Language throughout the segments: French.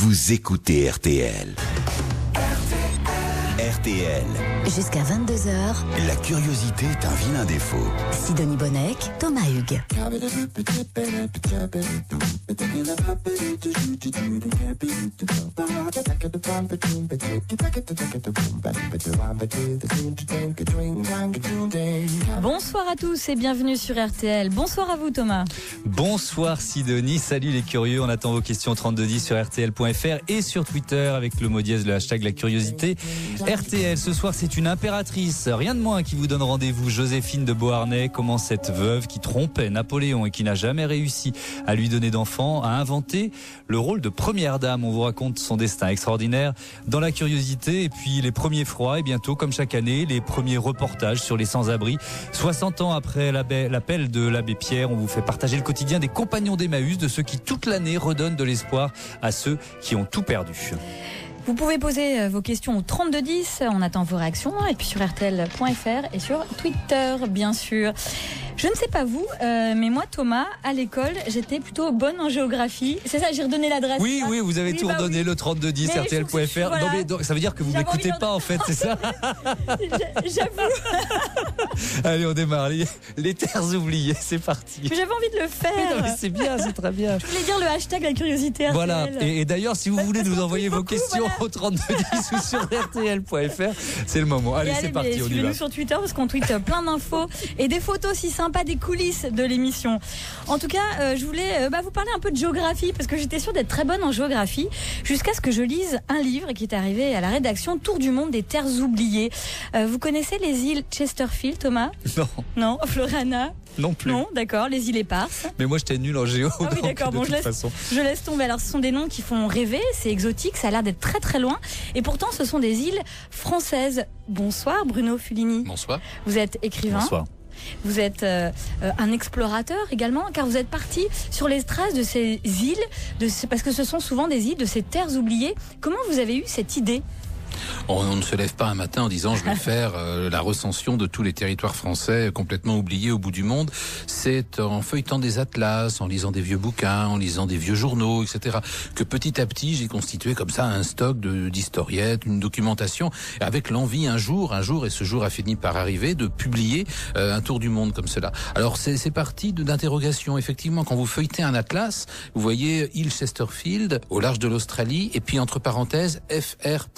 vous écoutez RTL. RTL. Jusqu'à 22h, La curiosité est un vilain défaut. Sidonie Bonnec, Thomas Hugues. Bonsoir à tous et bienvenue sur RTL. Bonsoir à vous Thomas. Bonsoir Sidonie, salut les curieux, on attend vos questions 3210 sur RTL.fr et sur Twitter avec le mot dièse, le hashtag la curiosité. RTL, ce soir c'est une impératrice, rien de moins qui vous donne rendez-vous, Joséphine de Beauharnais. Comment cette veuve qui trompait Napoléon et qui n'a jamais réussi à lui donner d'enfant a inventé le rôle de première dame. On vous raconte son destin extraordinaire dans la curiosité et puis les premiers froids et bientôt comme chaque année les premiers reportages sur les sans-abri. 60 ans après l'appel de l'abbé Pierre, on vous fait partager le quotidien des compagnons d'Emmaüs, de ceux qui toute l'année redonnent de l'espoir à ceux qui ont tout perdu. Vous pouvez poser vos questions au 3210, on attend vos réactions et puis sur RTL.fr et sur Twitter bien sûr. Je ne sais pas vous, mais moi Thomas, à l'école, j'étais plutôt bonne en géographie. C'est ça, j'ai redonné l'adresse. Oui, vous avez tout redonné, le 3210, mais RTL.fr. voilà. Non mais donc, ça veut dire que vous m'écoutez pas en fait, c'est ça? J'avoue. Allez, on démarre. Les terres oubliées, c'est parti. Mais j'avais envie de le faire. Non, mais c'est bien, c'est très bien. Je voulais dire le hashtag la curiosité RTL. Voilà, et d'ailleurs, si vous voulez nous envoyer vos questions voilà. au 3210 ou sur RTL.fr, c'est le moment. Allez, c'est parti, on y va. Suivez-nous sur Twitter parce qu'on tweete plein d'infos et des photos si sympas des coulisses de l'émission. En tout cas, je voulais vous parler un peu de géographie parce que j'étais sûre d'être très bonne en géographie jusqu'à ce que je lise un livre qui est arrivé à la rédaction Tour du monde des terres oubliées. Vous connaissez les îles Chesterfield, Thomas? Non. Florana? Non plus. Non, d'accord, les îles éparses. Mais moi, j'étais nul en géo. Ah oui, d'accord, bon, je laisse tomber. Alors, ce sont des noms qui font rêver, c'est exotique, ça a l'air d'être très très loin. Et pourtant, ce sont des îles françaises. Bonsoir, Bruno Fulini. Bonsoir. Vous êtes écrivain. Bonsoir. Vous êtes un explorateur également, car vous êtes parti sur les traces de ces îles, parce que ce sont souvent des îles, de ces terres oubliées. Comment vous avez eu cette idée ? On ne se lève pas un matin en disant je vais faire la recension de tous les territoires français complètement oubliés au bout du monde. C'est en feuilletant des atlas, en lisant des vieux bouquins, en lisant des vieux journaux, etc. que petit à petit j'ai constitué comme ça un stock d'historiettes, une documentation, avec l'envie un jour, et ce jour a fini par arriver, de publier un tour du monde comme cela. Alors c'est parti d'interrogations. Effectivement, quand vous feuilletez un atlas, vous voyez île Chesterfield au large de l'Australie et puis entre parenthèses FR.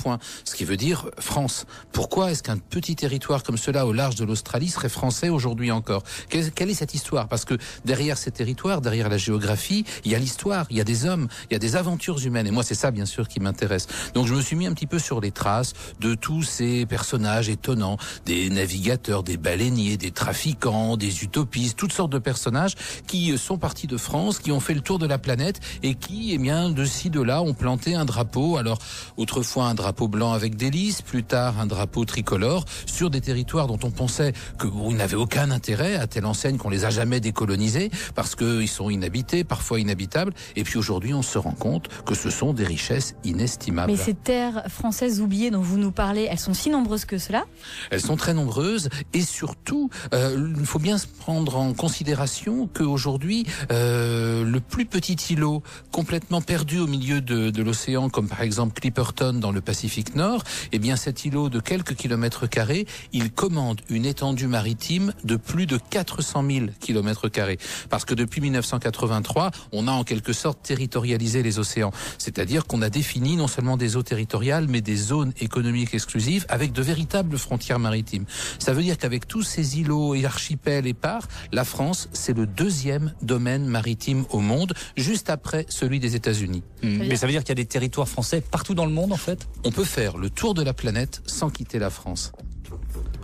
Ce qui veut dire France. Pourquoi est-ce qu'un petit territoire comme cela au large de l'Australie serait français aujourd'hui encore? Quelle est cette histoire? Parce que derrière ces territoires, derrière la géographie, il y a l'histoire, il y a des hommes, il y a des aventures humaines. Et moi, c'est ça, bien sûr, qui m'intéresse. Donc, je me suis mis un petit peu sur les traces de tous ces personnages étonnants, des navigateurs, des baleiniers, des trafiquants, des utopistes, toutes sortes de personnages qui sont partis de France, qui ont fait le tour de la planète et qui, eh bien, de ci, de là, ont planté un drapeau. Alors, autrefois, un drapeau blanc avec des lys, plus tard un drapeau tricolore sur des territoires dont on pensait qu'ils n'avaient aucun intérêt, à telle enseigne qu'on les a jamais décolonisés parce qu'ils sont inhabités, parfois inhabitables. Et puis aujourd'hui, on se rend compte que ce sont des richesses inestimables. Mais ces terres françaises oubliées dont vous nous parlez, elles sont si nombreuses que cela? Elles sont très nombreuses et surtout, il faut bien se prendre en considération qu'aujourd'hui, le plus petit îlot complètement perdu au milieu de l'océan, comme par exemple Clipperton dans le Pacifique Nord, eh bien cet îlot de quelques kilomètres carrés, il commande une étendue maritime de plus de 400 000 kilomètres carrés. Parce que depuis 1983, on a en quelque sorte territorialisé les océans. C'est-à-dire qu'on a défini non seulement des eaux territoriales, mais des zones économiques exclusives avec de véritables frontières maritimes. Ça veut dire qu'avec tous ces îlots et archipels épars, la France, c'est le deuxième domaine maritime au monde, juste après celui des États-Unis. Mais ça veut dire qu'il y a des territoires français partout dans le monde en fait? On peut faire le tour de la planète sans quitter la France.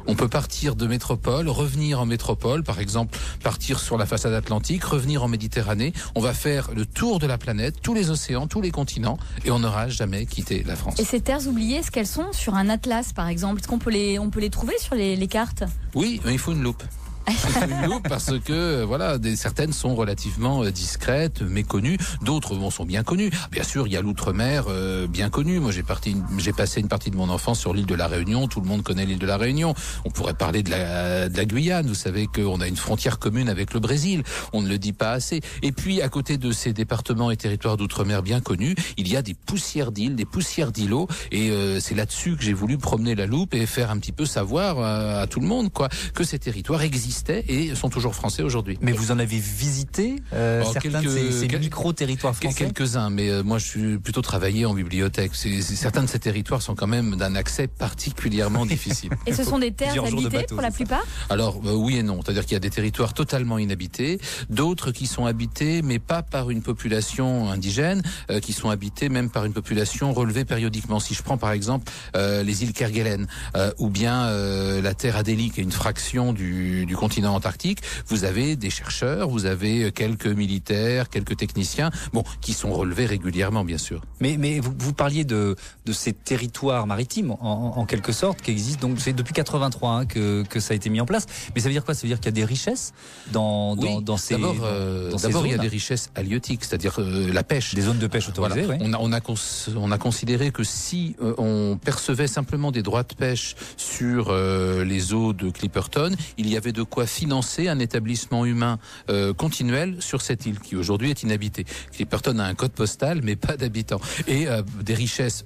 On peut partir de métropole, revenir en métropole, par exemple partir sur la façade atlantique, revenir en Méditerranée. On va faire le tour de la planète, tous les océans, tous les continents, et on n'aura jamais quitté la France. Et ces terres oubliées, est-ce qu'elles sont sur un atlas par exemple? Est-ce qu'on peut les trouver sur les cartes? Oui, mais il faut une loupe. Une loupe parce que voilà, certaines sont relativement discrètes, méconnues. D'autres sont bien connues. Bien sûr, il y a l'outre-mer bien connu. Moi, j'ai passé une partie de mon enfance sur l'île de la Réunion. Tout le monde connaît l'île de la Réunion. On pourrait parler de la Guyane. Vous savez qu'on a une frontière commune avec le Brésil. On ne le dit pas assez. Et puis, à côté de ces départements et territoires d'outre-mer bien connus, il y a des poussières d'îles, des poussières d'îlots. Et c'est là-dessus que j'ai voulu promener la loupe et faire un petit peu savoir à tout le monde que ces territoires existaient et sont toujours français aujourd'hui. Mais vous en avez visité certains de ces micro-territoires français? Quelques-uns, mais moi je suis plutôt travaillé en bibliothèque. Certains de ces territoires sont quand même d'un accès particulièrement difficile. Et ce sont des terres habitées pour la plupart? Alors oui et non, c'est-à-dire qu'il y a des territoires totalement inhabités, d'autres qui sont habités mais pas par une population indigène, qui sont habités même par une population relevée périodiquement. Si je prends par exemple les îles Kerguelen ou bien la terre Adélie, qui est une fraction du continent antarctique, vous avez des chercheurs, vous avez quelques militaires, quelques techniciens, qui sont relevés régulièrement, bien sûr. Mais vous parliez de ces territoires maritimes, en quelque sorte, qui existent. Donc c'est depuis 83 que ça a été mis en place. Mais ça veut dire quoi? Ça veut dire qu'il y a des richesses dans ces D'abord, il y a des richesses halieutiques, c'est-à-dire la pêche. Des zones de pêche autorisées. Voilà. Ouais. On a considéré que si on percevait simplement des droits de pêche sur les eaux de Clipperton, il y avait de quoi financer un établissement humain continuel sur cette île qui aujourd'hui est inhabitée. Clipperton a un code postal mais pas d'habitants et des richesses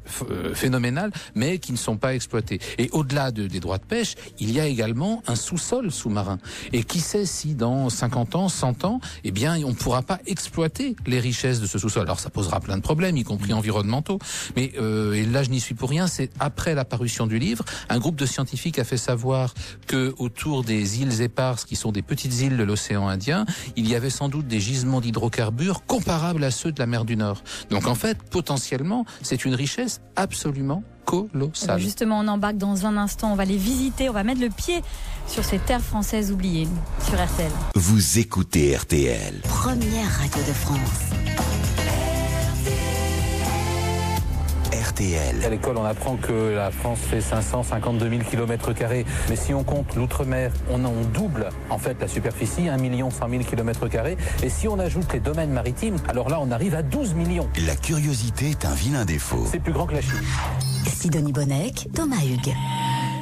phénoménales mais qui ne sont pas exploitées. Et au-delà des droits de pêche, il y a également un sous-sol sous-marin. Et qui sait si dans 50 ans, 100 ans, on ne pourra pas exploiter les richesses de ce sous-sol. Alors ça posera plein de problèmes, y compris environnementaux. Mais et là je n'y suis pour rien, c'est après la parution du livre, un groupe de scientifiques a fait savoir que autour des îles éparses, qui sont des petites îles de l'océan Indien, il y avait sans doute des gisements d'hydrocarbures comparables à ceux de la mer du Nord. Donc en fait, potentiellement, c'est une richesse absolument colossale. Justement, on embarque dans un instant, on va les visiter, on va mettre le pied sur ces terres françaises oubliées sur RTL. Vous écoutez RTL. Première radio de France. RTL. À l'école, on apprend que la France fait 552 000 km². Mais si on compte l'outre-mer, on double en fait la superficie, 1 100 000 km². Et si on ajoute les domaines maritimes, alors là, on arrive à 12 millions. La curiosité est un vilain défaut. C'est plus grand que la Chine. Sidonie Bonnec, Thomas Hugues.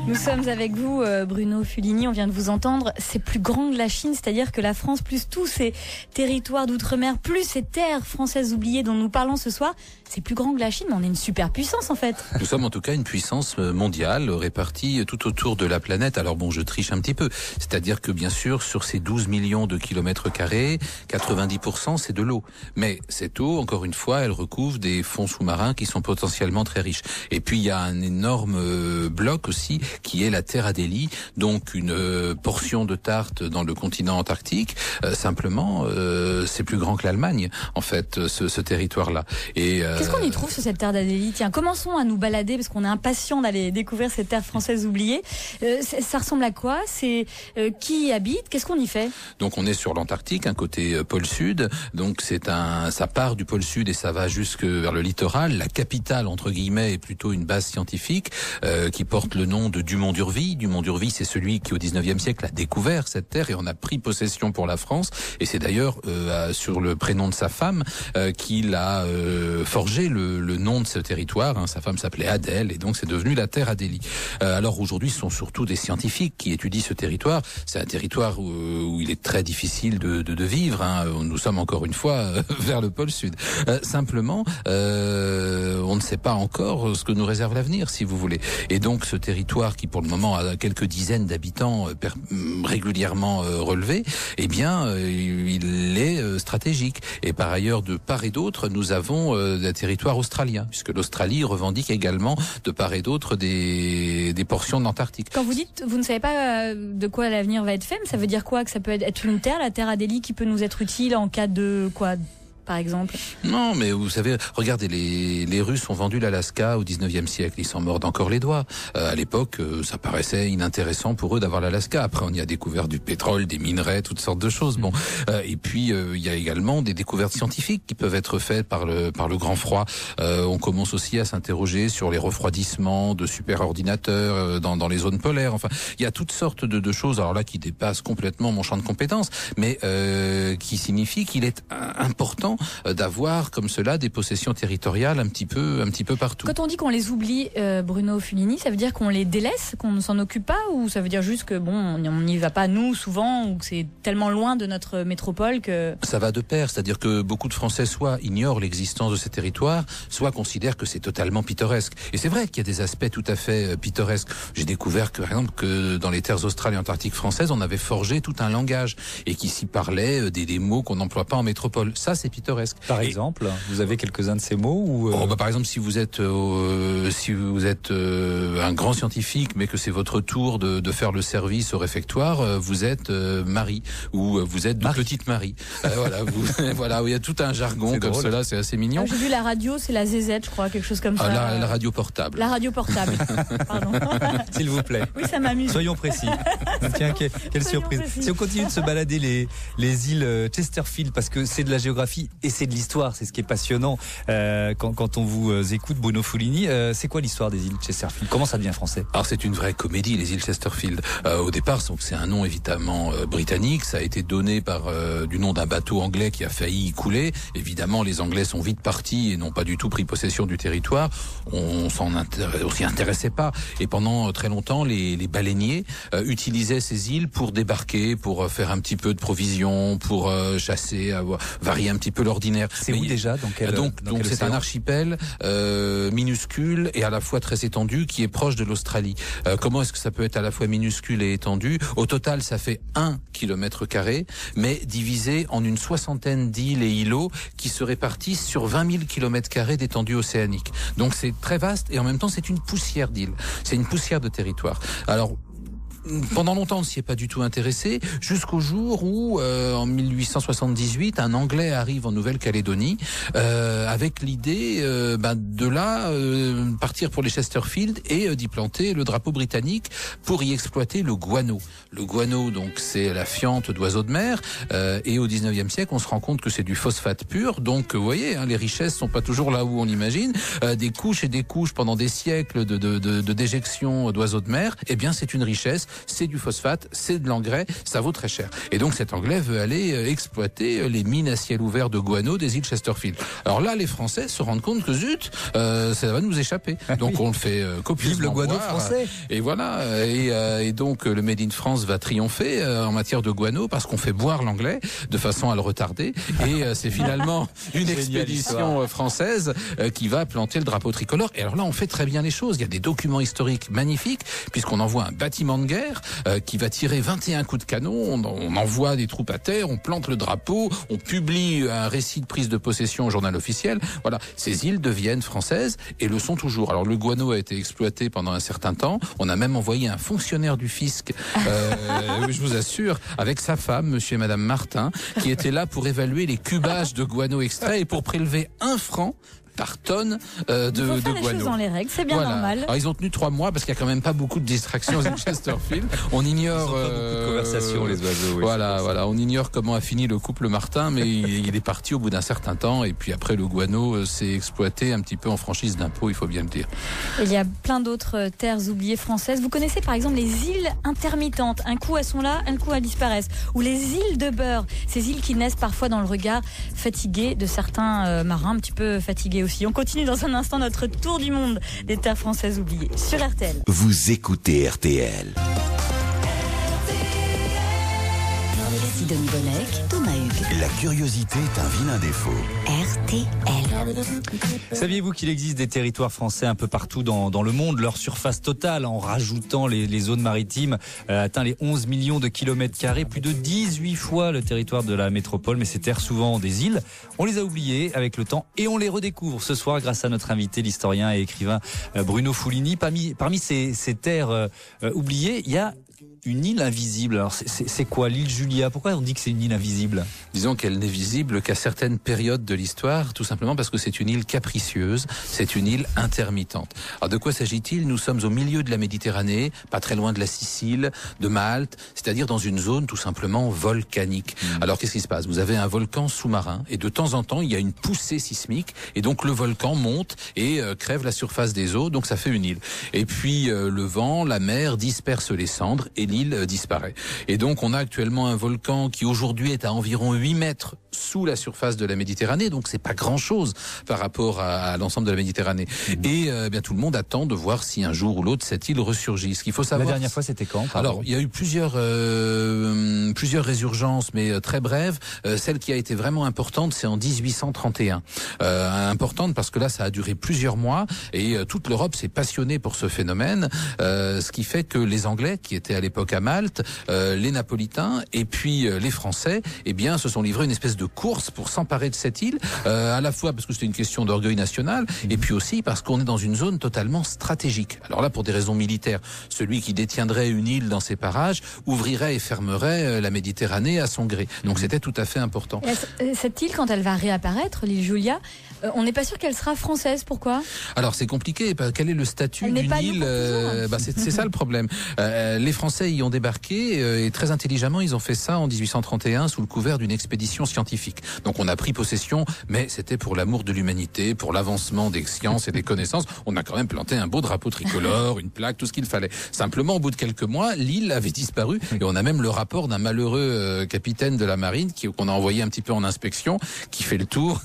Nous sommes avec vous, Bruno Fulini, on vient de vous entendre. C'est plus grand que la Chine, c'est-à-dire que la France, plus tous ces territoires d'outre-mer, plus ces terres françaises oubliées dont nous parlons ce soir, c'est plus grand que la Chine, mais on est une superpuissance en fait. Nous sommes en tout cas une puissance mondiale répartie tout autour de la planète. Alors bon, je triche un petit peu. C'est-à-dire que bien sûr, sur ces 12 millions de kilomètres carrés, 90% c'est de l'eau. Mais cette eau, encore une fois, elle recouvre des fonds sous-marins qui sont potentiellement très riches. Et puis il y a un énorme bloc aussi qui est la terre Adélie, donc une portion de tarte dans le continent antarctique. Simplement, c'est plus grand que l'Allemagne, en fait, ce territoire-là. Et qu'est-ce qu'on y trouve sur cette terre d'Adélie? Tiens, commençons à nous balader parce qu'on est impatient d'aller découvrir cette terre française oubliée. Ça ressemble à quoi? C'est qui y habite? Qu'est-ce qu'on y fait? Donc on est sur l'Antarctique, un côté pôle sud. Donc ça part du pôle sud et ça va jusque vers le littoral. La capitale entre guillemets est plutôt une base scientifique qui porte le nom de Dumont d'Urville. Dumont d'Urville, c'est celui qui au 19e siècle a découvert cette terre et en a pris possession pour la France. Et c'est d'ailleurs sur le prénom de sa femme qu'il a forgé le nom de ce territoire. Sa femme s'appelait Adèle et donc c'est devenu la terre Adélie. Alors aujourd'hui, ce sont surtout des scientifiques qui étudient ce territoire. C'est un territoire où il est très difficile de vivre. Nous sommes encore une fois vers le pôle sud. Simplement, on ne sait pas encore ce que nous réserve l'avenir, si vous voulez. Et donc ce territoire qui pour le moment a quelques dizaines d'habitants régulièrement relevés, eh bien il est stratégique. Et par ailleurs, de part et d'autre, nous avons des territoires australiens, puisque l'Australie revendique également de part et d'autre des portions de l'Antarctique. Quand vous dites vous ne savez pas de quoi l'avenir va être fait, mais ça veut dire quoi? Que ça peut être une terre, la terre Adélie, qui peut nous être utile en cas de quoi? par exemple? Non, mais vous savez, regardez, les Russes ont vendu l'Alaska au 19e siècle. Ils s'en mordent encore les doigts. À l'époque, ça paraissait inintéressant pour eux d'avoir l'Alaska. Après, on y a découvert du pétrole, des minerais, toutes sortes de choses. Bon, et puis il y a également des découvertes scientifiques qui peuvent être faites par le grand froid. On commence aussi à s'interroger sur les refroidissements de superordinateurs dans les zones polaires. Enfin, il y a toutes sortes de choses. Alors là, qui dépassent complètement mon champ de compétences, mais qui signifie qu'il est important d'avoir comme cela des possessions territoriales un petit peu partout. Quand on dit qu'on les oublie, Bruno Fulini, ça veut dire qu'on les délaisse, qu'on ne s'en occupe pas, ou ça veut dire juste que bon, on n'y va pas nous souvent, ou que c'est tellement loin de notre métropole que... Ça va de pair, c'est-à-dire que beaucoup de Français soit ignorent l'existence de ces territoires, soit considèrent que c'est totalement pittoresque. Et c'est vrai qu'il y a des aspects tout à fait pittoresques. J'ai découvert que, par exemple, que dans les terres australes et antarctiques françaises, on avait forgé tout un langage et qui s'y parlait des mots qu'on n'emploie pas en métropole. Ça, c'est pittoresque. Par exemple, vous avez quelques-uns de ces mots ou par exemple, si vous êtes un grand scientifique, mais que c'est votre tour de faire le service au réfectoire, vous êtes Marie ou vous êtes de Petite Marie. Voilà, il y a tout un jargon comme cela, c'est assez mignon. J'ai vu la radio, c'est la ZZ, je crois, quelque chose comme ça. La radio portable. La radio portable. Pardon. S'il vous plaît. Oui, ça m'amuse. Soyons précis. Tiens, quelle surprise. Précis. Si on continue de se balader les îles Chesterfield, parce que c'est de la géographie et c'est de l'histoire, c'est ce qui est passionnant quand on vous écoute, Bruno Fulini. C'est quoi l'histoire des îles Chesterfield? Comment ça devient français? Alors c'est une vraie comédie, les îles Chesterfield. Au départ, c'est un nom évidemment britannique. Ça a été donné du nom d'un bateau anglais qui a failli y couler. Évidemment, les Anglais sont vite partis et n'ont pas du tout pris possession du territoire. On s'y intéressait pas. Et pendant très longtemps, les baleiniers utilisaient ces îles pour débarquer, pour faire un petit peu de provisions, pour chasser, varier un petit peu l'ordinaire. C'est où déjà? Donc c'est un archipel minuscule et à la fois très étendu qui est proche de l'Australie. Comment est-ce que ça peut être à la fois minuscule et étendu? Au total, ça fait 1 km², mais divisé en une soixantaine d'îles et îlots qui se répartissent sur 20 000 km² d'étendue océanique. Donc c'est très vaste et en même temps c'est une poussière d'îles. C'est une poussière de territoire. Alors, pendant longtemps, on ne s'y est pas du tout intéressé, jusqu'au jour où, en 1878, un Anglais arrive en Nouvelle-Calédonie avec l'idée de là partir pour les Chesterfield et d'y planter le drapeau britannique pour y exploiter le guano. Le guano, donc, c'est la fiente d'oiseaux de mer et au 19e siècle, on se rend compte que c'est du phosphate pur. Donc, vous voyez, les richesses sont pas toujours là où on imagine. Des couches et des couches pendant des siècles de déjection d'oiseaux de mer, eh bien, c'est une richesse. C'est du phosphate, c'est de l'engrais, ça vaut très cher. Et donc cet Anglais veut aller exploiter les mines à ciel ouvert de guano des îles Chesterfield. Alors là, les Français se rendent compte que zut, ça va nous échapper. Donc on le fait copieusement. Vive le guano français. Et voilà. Et donc le Made in France va triompher en matière de guano parce qu'on fait boire l'anglais de façon à le retarder. Et c'est finalement une expédition française qui va planter le drapeau tricolore. Et alors là, on fait très bien les choses. Il y a des documents historiques magnifiques puisqu'on envoie un bâtiment de guerre qui va tirer 21 coups de canon, on envoie des troupes à terre, on plante le drapeau, on publie un récit de prise de possession au journal officiel. Voilà, ces îles deviennent françaises et le sont toujours. Alors le guano a été exploité pendant un certain temps, on a même envoyé un fonctionnaire du fisc, je vous assure, avec sa femme, monsieur et madame Martin, qui était là pour évaluer les cubages de guano extrait et pour prélever 1 franc par tonne de guano. Les choses dans les règles, c'est bien normal. Alors ils ont tenu 3 mois parce qu'il y a quand même pas beaucoup de distractions aux Chesterfield. On ignore beaucoup de conversations, les oiseaux. Oui, voilà, on ignore comment a fini le couple Martin, mais il est parti au bout d'un certain temps et puis après le guano s'est exploité un petit peu en franchise d'impôt, il faut bien le dire. Il y a plein d'autres terres oubliées françaises. Vous connaissez par exemple les îles intermittentes. Un coup elles sont là, un coup elles disparaissent. Ou les îles de beurre. Ces îles qui naissent parfois dans le regard fatigué de certains marins, un petit peu fatigués aussi. On continue dans un instant notre tour du monde des terres françaises oubliées sur RTL. Vous écoutez RTL. Sidonie Bonnec, Thomas Hugues. La curiosité est un vilain défaut. RTL. Saviez-vous qu'il existe des territoires français un peu partout dans le monde? Leur surface totale, en rajoutant les zones maritimes, atteint les 11 millions de kilomètres carrés, plus de 18 fois le territoire de la métropole. Mais ces terres, souvent des îles, on les a oubliées avec le temps et on les redécouvre ce soir grâce à notre invité, l'historien et écrivain Bruno Fulini. Parmi ces terres oubliées, il y a une île invisible. Alors c'est quoi l'île Julia? Pourquoi on dit que c'est une île invisible? visible? Disons qu'elle n'est visible qu'à certaines périodes de l'histoire, tout simplement parce que c'est une île capricieuse, c'est une île intermittente. Alors de quoi s'agit-il? Nous sommes au milieu de la Méditerranée, pas très loin de la Sicile, de Malte, c'est-à-dire dans une zone tout simplement volcanique. Alors qu'est-ce qui se passe? Vous avez un volcan sous-marin et de temps en temps il y a une poussée sismique et donc le volcan monte et crève la surface des eaux, donc ça fait une île. Et puis le vent, la mer disperse les cendres et l'île disparaît. Et donc on a actuellement un volcan qui aujourd'hui est à environ 8 mètres sous la surface de la Méditerranée, donc c'est pas grand-chose par rapport à l'ensemble de la Méditerranée. Et bien tout le monde attend de voir si un jour ou l'autre cette île ressurgit. Ce qu'il faut savoir. La dernière fois, c'était quand? Alors, il y a eu plusieurs résurgences, mais très brèves. Celle qui a été vraiment importante, c'est en 1831. Importante parce que là, ça a duré plusieurs mois et toute l'Europe s'est passionnée pour ce phénomène. Ce qui fait que les Anglais, qui étaient à l'époque à Malte, les Napolitains et puis les Français, eh bien, se sont livrés une espèce de course pour s'emparer de cette île, à la fois parce que c'était une question d'orgueil national et puis aussi parce qu'on est dans une zone totalement stratégique. Alors là, pour des raisons militaires, celui qui détiendrait une île dans ses parages ouvrirait et fermerait la Méditerranée à son gré. Donc c'était tout à fait important. Cette île, quand elle va réapparaître, l'île Julia, on n'est pas sûr qu'elle sera française. Pourquoi? Alors c'est compliqué. Quel est le statut d'une île? C'est ça le problème. Les Français y ont débarqué et très intelligemment ils ont fait ça en 1831 sous le couvert d'une expédition scientifique. Donc on a pris possession, mais c'était pour l'amour de l'humanité, pour l'avancement des sciences et des connaissances. On a quand même planté un beau drapeau tricolore, une plaque, tout ce qu'il fallait. Simplement, au bout de quelques mois, l'île avait disparu et on a même le rapport d'un malheureux capitaine de la marine qu'on a envoyé un petit peu en inspection, qui fait le tour,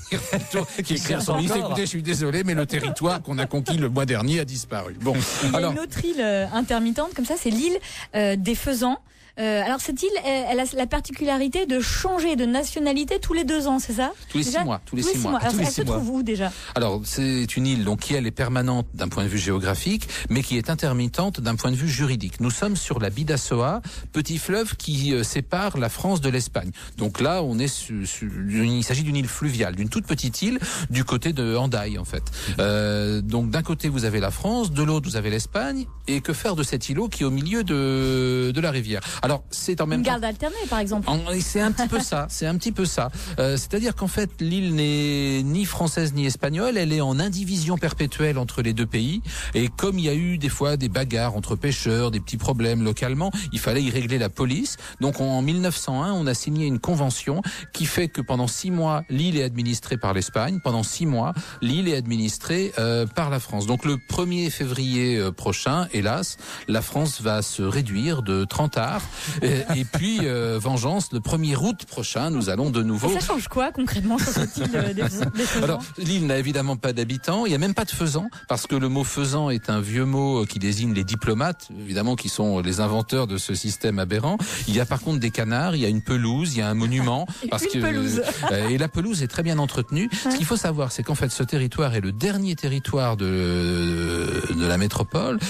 qui écrit à son ministre: écoutez, je suis désolé, mais le territoire qu'on a conquis le mois dernier a disparu. Bon, il y a une autre île intermittente comme ça, c'est l'île des Faisans. Alors cette île, elle a la particularité de changer de nationalité tous les 2 ans, c'est ça? Tous les 6 mois. Tous les 6 mois. Alors elle se trouve où déjà? Alors c'est une île donc qui elle est permanente d'un point de vue géographique, mais qui est intermittente d'un point de vue juridique. Nous sommes sur la Bidassoa, petit fleuve qui sépare la France de l'Espagne. Donc là, on est il s'agit d'une île fluviale, d'une toute petite île du côté de Hendaye en fait. Donc d'un côté vous avez la France, de l'autre vous avez l'Espagne, et que faire de cet îlot qui est au milieu de la rivière? Alors, c'est en même temps... Une garde alternée, par exemple. C'est un petit peu ça. C'est un petit peu ça. C'est-à-dire qu'en fait, l'île n'est ni française ni espagnole. Elle est en indivision perpétuelle entre les deux pays. Et comme il y a eu des fois des bagarres entre pêcheurs, des petits problèmes localement, il fallait y régler la police. Donc, en 1901, on a signé une convention qui fait que pendant 6 mois, l'île est administrée par l'Espagne. Pendant 6 mois, l'île est administrée par la France. Donc, le 1er février prochain, hélas, la France va se réduire de 30 arts. Et puis, vengeance, le 1er août prochain, nous allons de nouveau... Et ça change quoi concrètement sur cette île des faisans? Alors, l'île n'a évidemment pas d'habitants, il n'y a même pas de faisans, parce que le mot faisan est un vieux mot qui désigne les diplomates, évidemment, qui sont les inventeurs de ce système aberrant. Il y a par contre des canards, il y a une pelouse, il y a un monument. Pelouse. Et la pelouse est très bien entretenue. Ce qu'il faut savoir, c'est qu'en fait, ce territoire est le dernier territoire de la métropole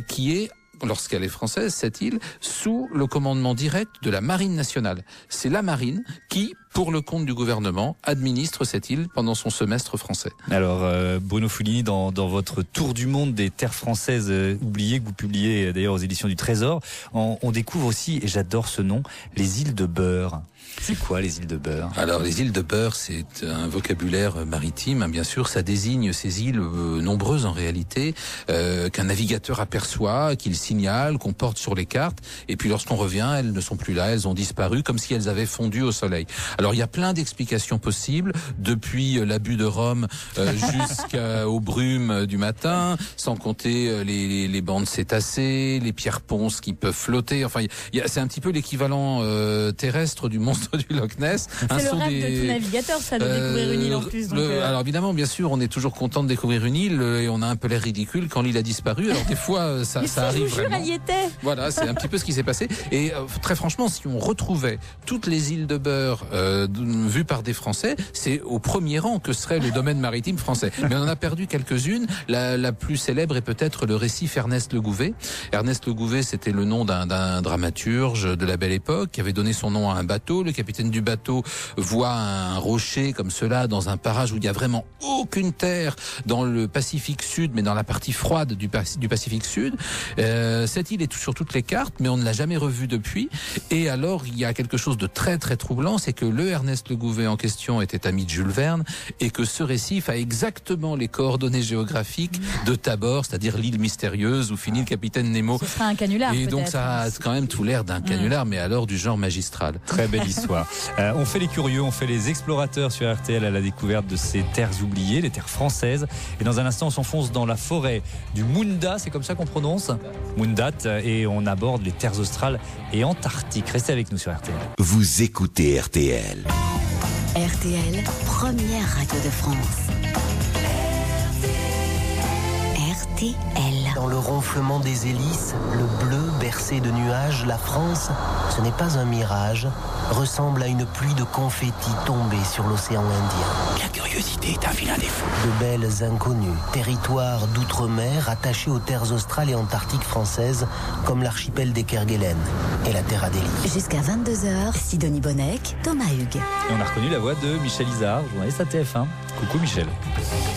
qui est, lorsqu'elle est française, cette île, sous le commandement direct de la Marine nationale. C'est la Marine qui, pour le compte du gouvernement, administre cette île pendant son semestre français. Alors, Bruno Foulini, dans votre tour du monde des terres françaises oubliées, que vous publiez d'ailleurs aux éditions du Trésor, on découvre aussi, et j'adore ce nom, les îles de Beurre. C'est quoi les îles de Beurre? Alors les îles de Beurre, c'est un vocabulaire maritime, hein, bien sûr. Ça désigne ces îles nombreuses en réalité, qu'un navigateur aperçoit, qu'il signale, qu'on porte sur les cartes. Et puis lorsqu'on revient, elles ne sont plus là, elles ont disparu comme si elles avaient fondu au soleil. Alors il y a plein d'explications possibles, depuis l'abus de rhum jusqu'aux brumes du matin, sans compter les bancs de cétacés, les pierres ponces qui peuvent flotter. Enfin, c'est un petit peu l'équivalent terrestre du monstre du Loch Ness. C'est le rêve de tout navigateur, ça, de découvrir une île en plus. Donc alors évidemment, bien sûr, on est toujours content de découvrir une île et on a un peu l'air ridicule quand l'île a disparu. Alors des fois, ça arrive vraiment. Elle y était. Voilà, c'est un petit peu ce qui s'est passé. Et très franchement, si on retrouvait toutes les îles de Beurre vues par des Français, c'est au premier rang que serait le domaine maritime français. Mais on en a perdu quelques-unes. La plus célèbre est peut-être le récif Ernest Le Gouvet. Ernest Le Gouvet, c'était le nom d'un dramaturge de la Belle Époque qui avait donné son nom à un bateau. Le capitaine du bateau voit un rocher comme cela dans un parage où il n'y a vraiment aucune terre dans le Pacifique Sud, mais dans la partie froide du Pacifique Sud. Cette île est sur toutes les cartes, mais on ne l'a jamais revue depuis. Et alors, il y a quelque chose de très très troublant, c'est que le le Ernest Le Gouvet en question était ami de Jules Verne et que ce récif a exactement les coordonnées géographiques de Tabor, c'est-à-dire l'île mystérieuse où finit le capitaine Nemo. Ce sera un canular. Et donc ça a quand même tout l'air d'un canular, mais alors du genre magistral. Très belle histoire. On fait les curieux, on fait les explorateurs sur RTL à la découverte de ces terres oubliées, les terres françaises. Et dans un instant, on s'enfonce dans la forêt du Munda, c'est comme ça qu'on prononce Mundat, et on aborde les terres australes et antarctiques. Restez avec nous sur RTL. Vous écoutez RTL. RTL, première radio de France. RTL. Dans le ronflement des hélices, le bleu bercé de nuages, la France, ce n'est pas un mirage, ressemble à une pluie de confettis tombés sur l'océan Indien. La curiosité est un vilain défaut. De belles inconnues, territoires d'outre-mer attachés aux terres australes et antarctiques françaises, comme l'archipel des Kerguelen et la Terre Adélie. Jusqu'à 22h, Sidonie Bonnec, Thomas Hugues. Et on a reconnu la voix de Michel Isard, journaliste à TF1. Coucou Michel.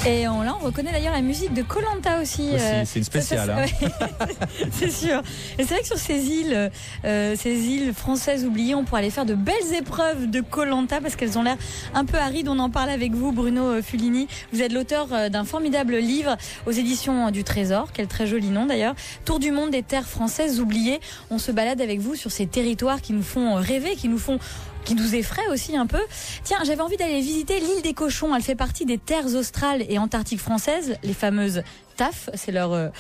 Et là, on reconnaît d'ailleurs la musique de Koh-Lanta aussi. C'est une spéciale. Hein. Ouais. C'est sûr. Et c'est vrai que sur ces îles françaises oubliées, on pourrait aller faire de belles épreuves de Koh-Lanta parce qu'elles ont l'air un peu arides. On en parle avec vous, Bruno Fulini. Vous êtes l'auteur d'un formidable livre aux éditions du Trésor. Quel très joli nom d'ailleurs. Tour du monde des terres françaises oubliées. On se balade avec vous sur ces territoires qui nous font rêver, qui nous effraie aussi un peu. Tiens, j'avais envie d'aller visiter l'île des Cochons. Elle fait partie des terres australes et antarctiques françaises, les fameuses TAF, c'est leur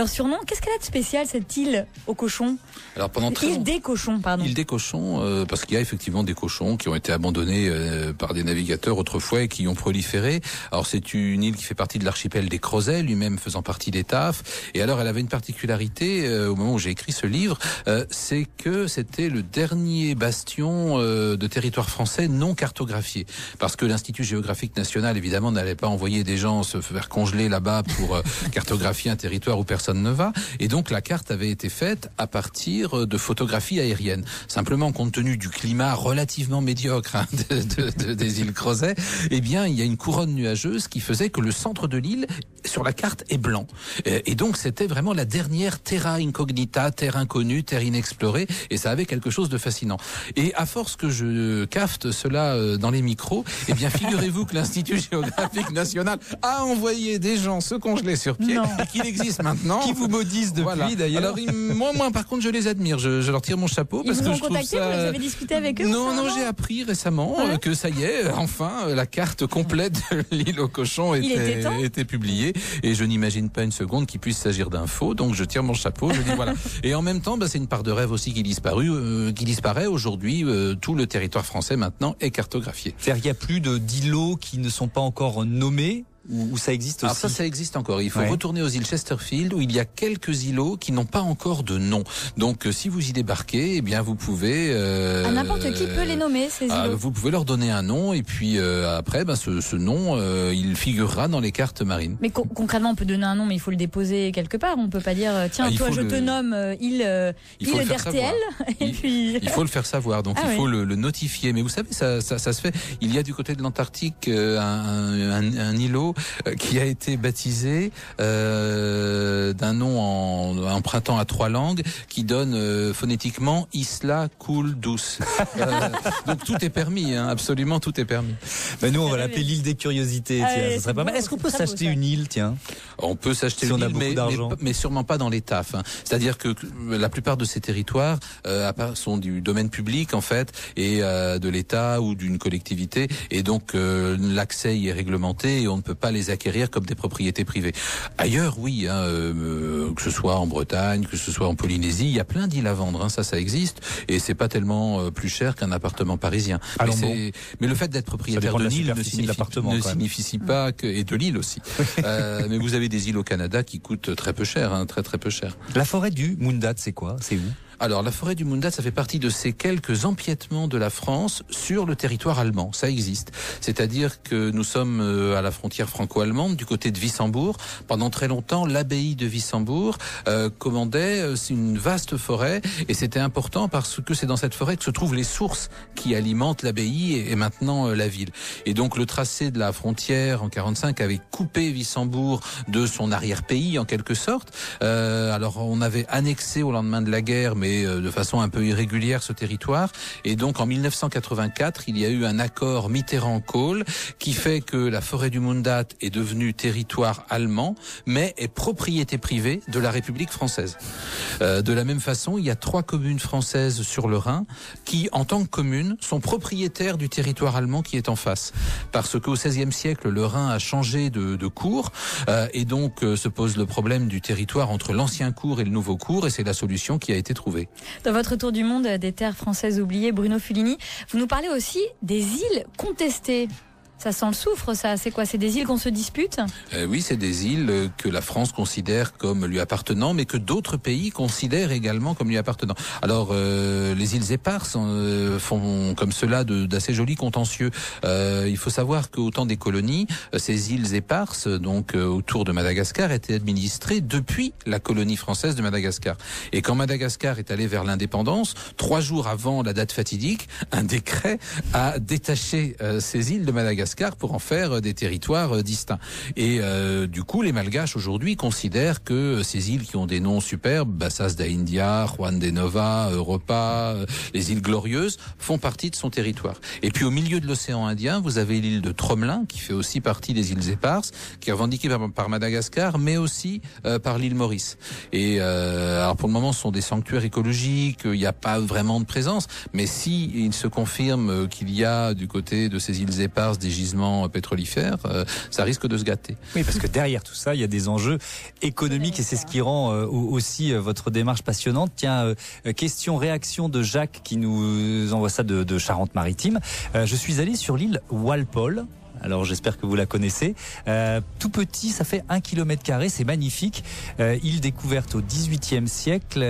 surnom. Qu'est-ce qu'elle a de spécial, cette île aux cochons? Alors pendant île des cochons, pardon. Île des cochons, parce qu'il y a effectivement des cochons qui ont été abandonnés par des navigateurs autrefois et qui ont proliféré. Alors c'est une île qui fait partie de l'archipel des Crozets, lui-même faisant partie des TAF. Et alors elle avait une particularité au moment où j'ai écrit ce livre, c'est que c'était le dernier bastion de territoire français non cartographié. Parce que l'Institut géographique national, évidemment, n'allait pas envoyer des gens se faire congeler là-bas pour cartographier un territoire où personne ne va. Et donc la carte avait été faite à partir de photographies aériennes. Simplement, compte tenu du climat relativement médiocre des îles Crozet, eh bien, il y a une couronne nuageuse qui faisait que le centre de l'île, sur la carte, est blanc. Et donc, c'était vraiment la dernière terra incognita, terre inconnue, terre inexplorée, et ça avait quelque chose de fascinant. Et à force que je cafte cela dans les micros, eh bien, figurez-vous que l'Institut géographique national a envoyé des gens se congeler sur pied, et qu'il existe maintenant. Qui vous maudissent depuis d'ailleurs. Alors, moi, par contre, je les admire. Je leur tire mon chapeau parce que je trouve ça. Vous avez discuté avec eux? Non, j'ai appris récemment que ça y est, enfin, la carte complète de l'île aux cochons était publiée. Et je n'imagine pas une seconde qu'il puisse s'agir d'un faux. Donc, je tire mon chapeau. Je dis voilà. Et en même temps, c'est une part de rêve aussi qui disparaît aujourd'hui. Tout le territoire français maintenant est cartographié. C'est-à-dire qu'il n'y a plus d'îlots qui ne sont pas encore nommés? Ou ça existe aussi? Alors ça existe encore. Il faut retourner aux îles Chesterfield où il y a quelques îlots qui n'ont pas encore de nom. Donc si vous y débarquez, eh bien vous pouvez... n'importe qui peut les nommer, ces îlots. Vous pouvez leur donner un nom et puis après, ce nom, il figurera dans les cartes marines. Mais concrètement, on peut donner un nom, mais il faut le déposer quelque part. On peut pas dire, tiens, toi je te nomme île d'RTL. Il faut le faire savoir, donc il faut le notifier. Mais vous savez, ça se fait. Il y a du côté de l'Antarctique un îlot qui a été baptisé d'un nom empruntant à 3 langues qui donne phonétiquement Isla Cool Douce. Donc tout est permis, absolument tout est permis. Nous on va l'appeler l'île des curiosités. Ça serait pas mal. Est-ce qu'on peut s'acheter une île, tiens? On peut s'acheter une île, mais sûrement pas dans les TAF. C'est-à-dire que la plupart de ces territoires sont du domaine public en fait et de l'État ou d'une collectivité, et donc l'accès y est réglementé et on ne peut pas les acquérir comme des propriétés privées. Ailleurs, oui, que ce soit en Bretagne, que ce soit en Polynésie, il y a plein d'îles à vendre, ça existe, et c'est pas tellement plus cher qu'un appartement parisien. Mais le fait d'être propriétaire de l'île ne signifie pas que, et de l'île aussi. Mais vous avez des îles au Canada qui coûtent très peu cher, très très peu cher. La forêt du Mundat, c'est quoi? C'est où? Alors, la forêt du Mundat, ça fait partie de ces quelques empiètements de la France sur le territoire allemand. Ça existe. C'est-à-dire que nous sommes à la frontière franco-allemande, du côté de Wissembourg. Pendant très longtemps, l'abbaye de Wissembourg commandait une vaste forêt, et c'était important parce que c'est dans cette forêt que se trouvent les sources qui alimentent l'abbaye et maintenant la ville. Et donc, le tracé de la frontière en 45 avait coupé Wissembourg de son arrière-pays, en quelque sorte. Alors, on avait annexé au lendemain de la guerre, mais mais de façon un peu irrégulière ce territoire. Et donc en 1984, il y a eu un accord Mitterrand-Kohl qui fait que la forêt du Mundat est devenue territoire allemand, mais est propriété privée de la République française. De la même façon, il y a 3 communes françaises sur le Rhin qui, en tant que communes, sont propriétaires du territoire allemand qui est en face. Parce qu'au XVIe siècle, le Rhin a changé de cours et donc se pose le problème du territoire entre l'ancien cours et le nouveau cours, et c'est la solution qui a été trouvée. Dans votre tour du monde des terres françaises oubliées, Bruno Fulini, vous nous parlez aussi des îles contestées. Ça sent le soufre, ça. C'est quoi? C'est des îles qu'on se dispute? Oui, c'est des îles que la France considère comme lui appartenant, mais que d'autres pays considèrent également comme lui appartenant. Alors, les îles éparses font comme cela d'assez jolis contentieux. Il faut savoir qu'au temps des colonies, ces îles éparses, donc autour de Madagascar, étaient administrées depuis la colonie française de Madagascar. Et quand Madagascar est allé vers l'indépendance, 3 jours avant la date fatidique, un décret a détaché ces îles de Madagascar pour en faire des territoires distincts. Et du coup, les Malgaches aujourd'hui considèrent que ces îles qui ont des noms superbes, Bassas da India, Juan de Nova, Europa, les îles Glorieuses, font partie de son territoire. Et puis au milieu de l'océan Indien, vous avez l'île de Tromelin, qui fait aussi partie des îles éparses, qui est revendiquée par Madagascar, mais aussi par l'île Maurice. Et alors pour le moment, ce sont des sanctuaires écologiques, il n'y a pas vraiment de présence, mais si il se confirme qu'il y a du côté de ces îles éparses des gisements pétrolifères, ça risque de se gâter. Oui, parce que derrière tout ça, il y a des enjeux économiques et c'est ce qui rend aussi votre démarche passionnante. Tiens, question-réaction de Jacques qui nous envoie ça de Charente-Maritime. Je suis allé sur l'île Walpole. Alors j'espère que vous la connaissez. Tout petit, ça fait 1 km², c'est magnifique. Île découverte au XVIIIe siècle,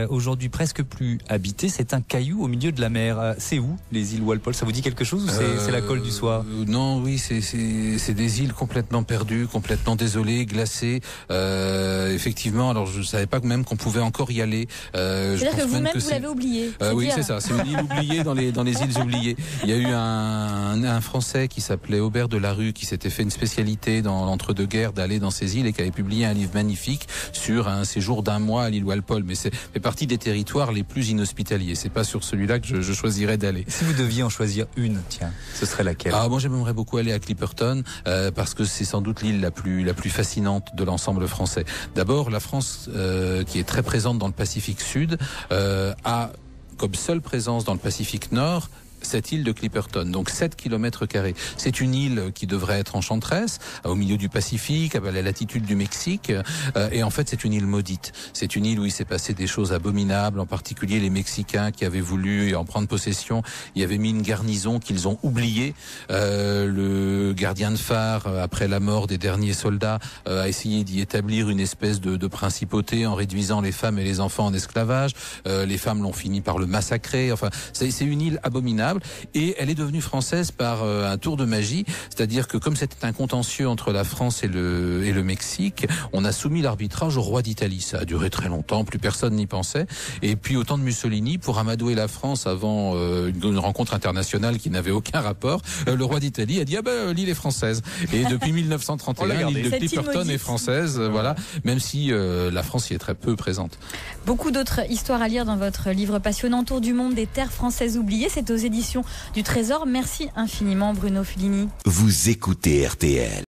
aujourd'hui presque plus habitée. C'est un caillou au milieu de la mer. C'est où les îles Walpole? Ça vous dit quelque chose ou c'est la colle du soir? Non, oui, c'est des îles complètement perdues, complètement désolées, glacées. Effectivement, alors je savais pas même qu'on pouvait encore y aller. C'est-à-dire que vous-même vous l'avez oublié. Oui, c'est ça. C'est une île oubliée dans les îles oubliées. Il y a eu un Français qui s'appelait Aubert de la Rue qui s'était fait une spécialité dans l'entre-deux-guerres d'aller dans ces îles et qui avait publié un livre magnifique sur un séjour d'1 mois à l'île Walpole. Mais c'est fait partie des territoires les plus inhospitaliers. C'est pas sur celui-là que je choisirais d'aller. Si vous deviez en choisir une, tiens, ce serait laquelle? Moi j'aimerais beaucoup aller à Clipperton parce que c'est sans doute l'île la plus fascinante de l'ensemble français. D'abord, la France qui est très présente dans le Pacifique Sud a comme seule présence dans le Pacifique Nord cette île de Clipperton, donc 7 km². C'est une île qui devrait être enchanteresse, au milieu du Pacifique, à la latitude du Mexique, et en fait c'est une île maudite. C'est une île où il s'est passé des choses abominables, en particulier les Mexicains qui avaient voulu en prendre possession, y avaient mis une garnison qu'ils ont oubliée. Le gardien de phare, après la mort des derniers soldats, a essayé d'y établir une espèce de principauté en réduisant les femmes et les enfants en esclavage. Les femmes l'ont fini par le massacrer. Enfin, c'est une île abominable. Et elle est devenue française par un tour de magie, c'est-à-dire que comme c'était un contentieux entre la France et le Mexique, on a soumis l'arbitrage au roi d'Italie. Ça a duré très longtemps, plus personne n'y pensait. Et puis au temps de Mussolini, pour amadouer la France avant une rencontre internationale qui n'avait aucun rapport, le roi d'Italie a dit l'île est française. Et depuis 1931, l'île de Clipperton est française, voilà, même si la France y est très peu présente. Beaucoup d'autres histoires à lire dans votre livre passionnant Tour du monde des terres françaises oubliées. C'est aux éditions du Trésor. Merci infiniment Bruno Fulini. Vous écoutez RTL.